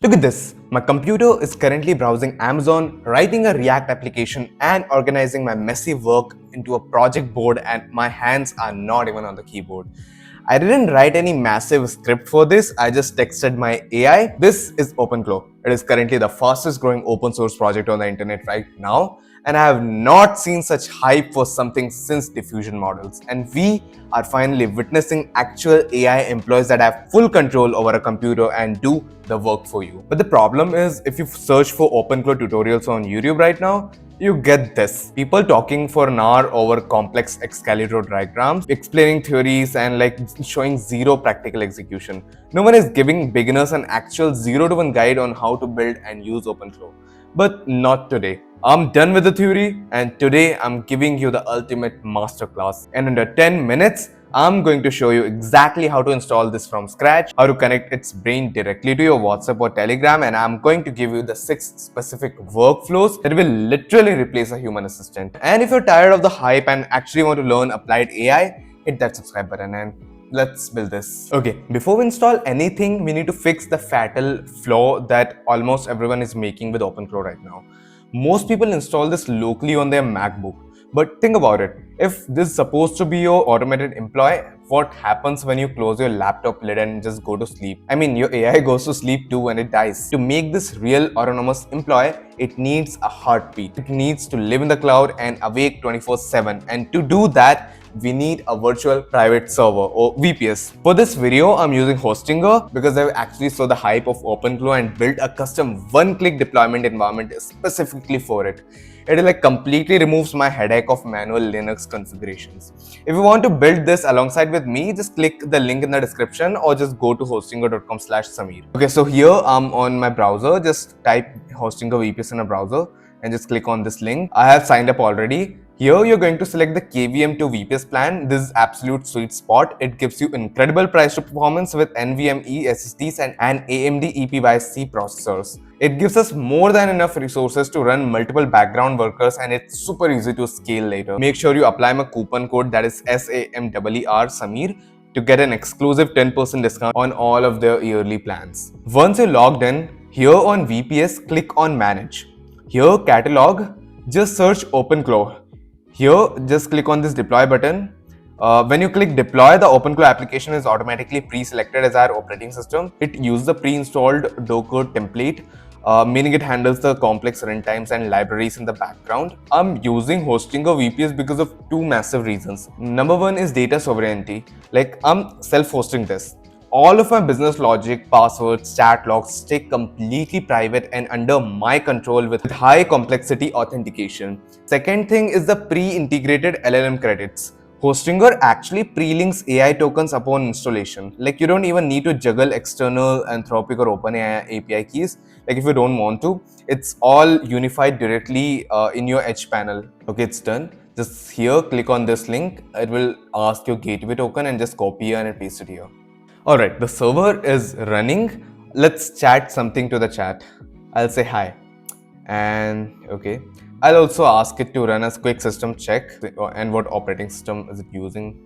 Look at this. My computer is currently browsing Amazon, writing a React application and organizing my messy work into a project board, and my hands are not even on the keyboard. I didn't write any massive script for this, I just texted my AI. This is OpenClaw. It is currently the fastest growing open source project on the internet right now, and I have not seen such hype for something since diffusion models. And we are finally witnessing actual AI employees that have full control over a computer and do the work for you. But the problem is, if you search for OpenClaw tutorials on YouTube right now, you get this. People talking for an hour over complex Excalidraw diagrams, explaining theories and showing zero practical execution. No one is giving beginners an actual 0 to 1 guide on how to build and use OpenClaw. But not today. I'm done with the theory, and today I'm giving you the ultimate masterclass. And under 10 minutes, I'm going to show you exactly how to install this from scratch, how to connect its brain directly to your WhatsApp or Telegram, and I'm going to give you the 6 specific workflows that will literally replace a human assistant. And if you're tired of the hype and actually want to learn applied AI, hit that subscribe button and let's build this. Okay, before we install anything, we need to fix the fatal flaw that almost everyone is making with OpenClaw right now. Most people install this locally on their MacBook. But think about it. If this is supposed to be your automated employee, what happens when you close your laptop lid and just go to sleep? I mean, your AI goes to sleep too when it dies. To make this real autonomous employee, it needs a heartbeat. It needs to live in the cloud and awake 24/7. And to do that, we need a virtual private server or VPS. For this video, I'm using Hostinger because I've actually saw the hype of OpenClaw and built a custom one-click deployment environment specifically for it. It completely removes my headache of manual Linux configurations. If you want to build this alongside with me, just click the link in the description or just go to hostinger.com/Sameer. Okay, so here I'm on my browser. Just type Hostinger VPS in a browser and just click on this link. I have signed up already. Here you're going to select the KVM to VPS plan. This is absolute sweet spot. It gives you incredible price to performance with NVMe SSDs and AMD EPYC processors. It gives us more than enough resources to run multiple background workers, and it's super easy to scale later. Make sure you apply my coupon code, that is SAMER Sameer, to get an exclusive 10% discount on all of their yearly plans. Once you're logged in, here on VPS, click on Manage. Here, Catalog, just search OpenClaw. Here, just click on this deploy button. When you click deploy, the OpenClaw application is automatically pre-selected as our operating system. It uses the pre-installed Docker template, meaning it handles the complex runtimes and libraries in the background. I'm using Hostinger VPS because of two massive reasons. Number one is data sovereignty. I'm self-hosting this. All of my business logic, passwords, chat logs stay completely private and under my control with high complexity authentication. Second thing is the pre-integrated LLM credits. Hostinger actually pre-links AI tokens upon installation. You don't even need to juggle external Anthropic or OpenAI API keys. If you don't want to, it's all unified directly in your Edge panel. Okay, it's done. Just here, click on this link. It will ask your gateway token and just copy and paste it here. Alright, the server is running. Let's chat something to the chat. I'll say hi. And okay. I'll also ask it to run a quick system check and what operating system is it using.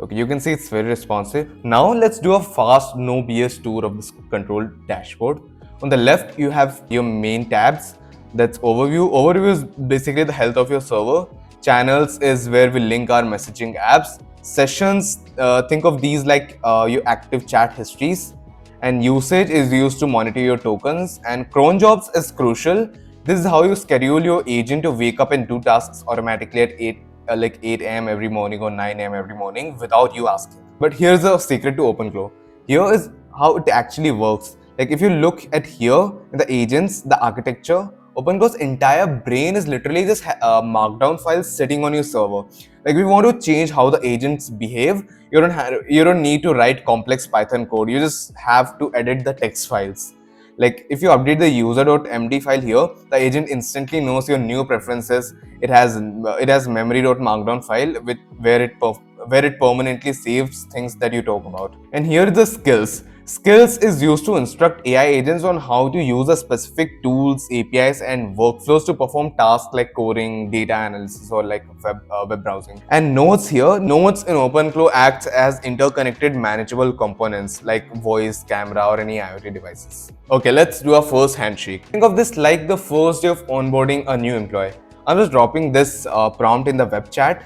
Okay, you can see it's very responsive. Now let's do a fast no BS tour of this control dashboard. On the left, you have your main tabs. That's overview. Overview is basically the health of your server. Channels is where we link our messaging apps. Sessions, think of these like your active chat histories. And usage is used to monitor your tokens. And cron jobs is crucial. This is how you schedule your agent to wake up and do tasks automatically at 8 a.m. every morning or 9 a.m. every morning without you asking. But here's a secret to OpenClaw. Here is how it actually works. If you look at here in the agents, the architecture, OpenClaw's entire brain is literally just Markdown files sitting on your server. If you want to change how the agents behave, you don't need to write complex Python code. You just have to edit the text files. If you update the user.md file here, the agent instantly knows your new preferences. It has memory.markdown file where it permanently saves things that you talk about. And here are the skills. Skills is used to instruct AI agents on how to use the specific tools, APIs, and workflows to perform tasks like coding, data analysis, or like web browsing. And nodes here, nodes in OpenClaw acts as interconnected manageable components like voice, camera, or any IoT devices. Okay, let's do our first handshake. Think of this like the first day of onboarding a new employee. I'm just dropping this prompt in the web chat.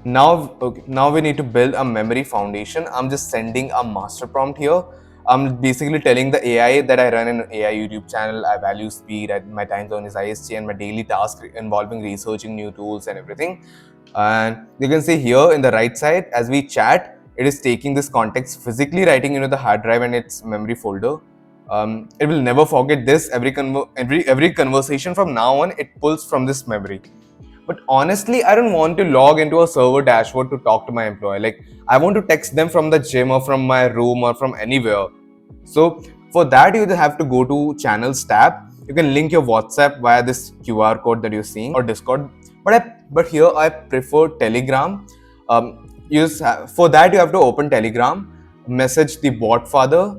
Now we need to build a memory foundation. I'm just sending a master prompt here. I'm basically telling the AI that I run an AI YouTube channel, I value speed, my time zone is IST, and my daily task involving researching new tools and everything. And you can see here in the right side, as we chat, it is taking this context, physically writing into the hard drive and its memory folder. It will never forget this. Every conversation from now on, it pulls from this memory. But honestly, I don't want to log into a server dashboard to talk to my employee. Like, I want to text them from the gym or from my room or from anywhere. So for that, you have to go to Channels tab. You can link your WhatsApp via this QR code that you're seeing, or Discord. But here I prefer Telegram. For that, you have to open Telegram, message the bot father,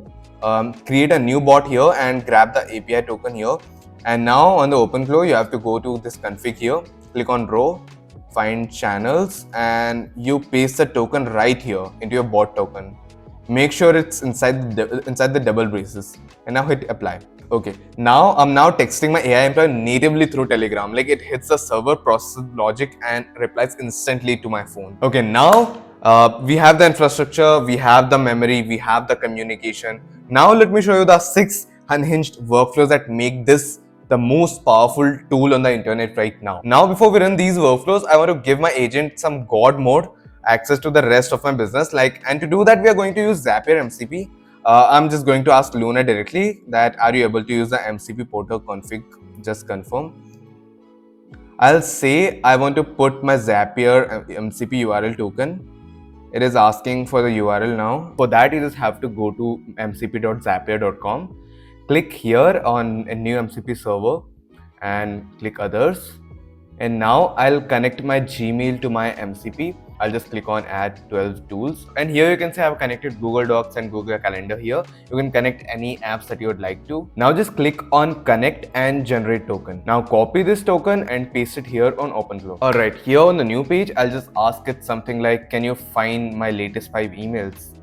create a new bot here, and grab the API token here. And now on the OpenClaw, you have to go to this config here. Click on row, find channels, and you paste the token right here into your bot token. Make sure it's inside the double braces, and now hit apply. Okay, now I'm texting my AI employee natively through Telegram. Like, it hits the server, processes logic, and replies instantly to my phone. Okay, now we have the infrastructure, we have the memory, we have the communication. Now let me show you the 6 unhinged workflows that make this the most powerful tool on the internet right now. Now, before we run these workflows, I want to give my agent some God mode access to the rest of my business. And to do that, we are going to use Zapier MCP. I'm just going to ask Luna directly that, are you able to use the MCP portal config? Just confirm. I'll say I want to put my Zapier MCP URL token. It is asking for the URL now. For that, you just have to go to mcp.zapier.com. Click here on a new MCP server and click others. And now I'll connect my Gmail to my MCP. I'll just click on add 12 tools. And here you can say I've connected Google Docs and Google Calendar here. You can connect any apps that you would like to. Now just click on connect and generate token. Now copy this token and paste it here on OpenClaw. Alright, here on the new page, I'll just ask it something like, can you find my latest 5 emails?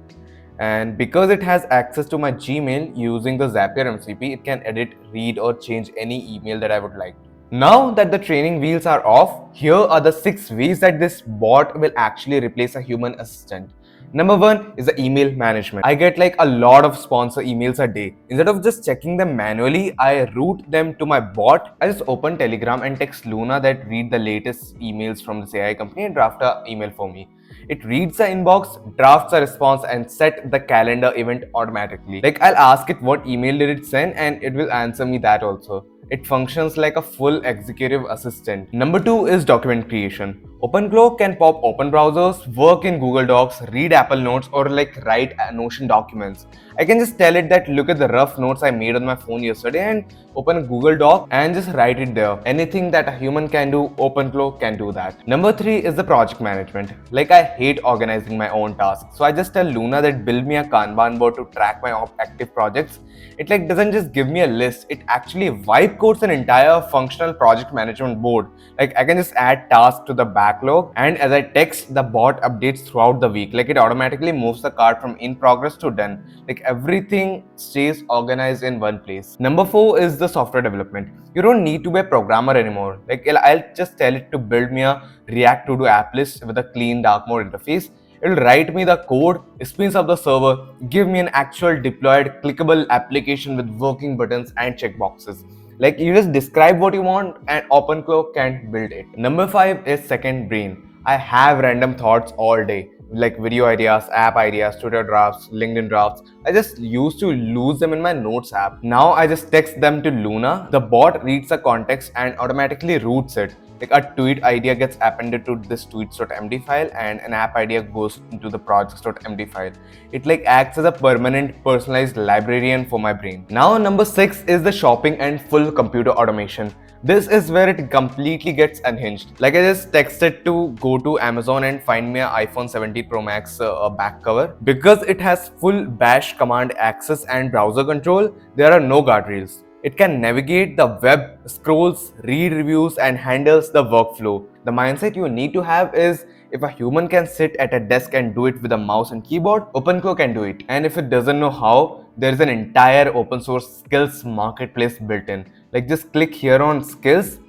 And because it has access to my Gmail using the Zapier MCP, it can edit, read, or change any email that I would like. Now that the training wheels are off, here are the 6 ways that this bot will actually replace a human assistant. Number 1 is the email management. I get like a lot of sponsor emails a day. Instead of just checking them manually, I route them to my bot. I just open Telegram and text Luna that read the latest emails from this AI company and draft an email for me. It reads the inbox, drafts a response, and set the calendar event automatically. Like, I'll ask it what email did it send, and it will answer me that also. It functions like a full executive assistant. Number 2 is document creation. OpenClaw can pop open browsers, work in Google Docs, read Apple Notes, or like write Notion documents. I can just tell it that look at the rough notes I made on my phone yesterday and open a Google Doc and just write it there. Anything that a human can do, OpenClaw can do that. Number 3 is the project management. Like, I hate organizing my own tasks. So I just tell Luna that build me a Kanban board to track my active projects. It like doesn't just give me a list, it actually vibe codes an entire functional project management board. Like, I can just add tasks to the backlog, and as I text, the bot updates throughout the week. Like, it automatically moves the card from in progress to done. Like, everything stays organized in one place. Number 4 is the software development. You don't need to be a programmer anymore. Like, I'll just tell it to build me a React to-do app list with a clean dark mode interface. It will write me the code, spins up the server, give me an actual deployed clickable application with working buttons and checkboxes. Like, you just describe what you want and OpenClaw can build it. Number 5 is second brain. I have random thoughts all day, like video ideas, app ideas, Twitter drafts, LinkedIn drafts. I just used to lose them in my notes app. Now I just text them to Luna. The bot reads the context and automatically routes it. Like, a tweet idea gets appended to this tweets.md file and an app idea goes into the projects.md file. It like acts as a permanent personalized librarian for my brain. Now number 6 is the shopping and full computer automation. This is where it completely gets unhinged. Like I just texted to go to Amazon and find me an iPhone 17 Pro Max back cover. Because it has full bash command access and browser control, there are no guardrails. It can navigate the web, scrolls, read reviews, and handles the workflow. The mindset you need to have is, if a human can sit at a desk and do it with a mouse and keyboard, OpenClaw can do it. And if it doesn't know how, there is an entire open source skills marketplace built in. Like just click here on skills,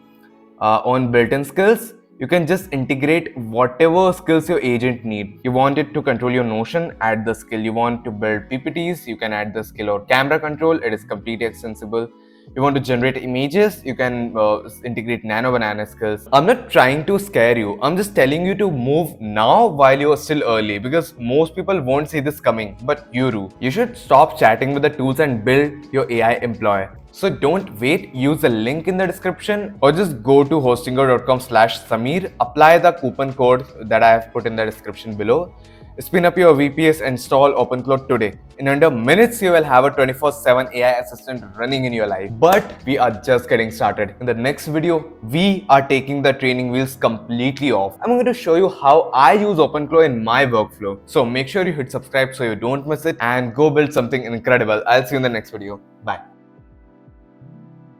on built-in skills. You can just integrate whatever skills your agent need. You want it to control your Notion, add the skill. You want to build PPTs, you can add the skill, or camera control, it is completely extensible. You want to generate images, you can integrate nano banana skills. I'm not trying to scare you, I'm just telling you to move now while you're still early, because most people won't see this coming, but you do. You should stop chatting with the tools and build your AI employee. So don't wait, use the link in the description or just go to hostingo.com/Sameer, apply the coupon code that I have put in the description below. Spin up your VPS, install OpenClaw today. In under minutes, you will have a 24/7 AI assistant running in your life. But we are just getting started. In the next video, we are taking the training wheels completely off. I'm going to show you how I use OpenClaw in my workflow. So make sure you hit subscribe so you don't miss it and go build something incredible. I'll see you in the next video. Bye.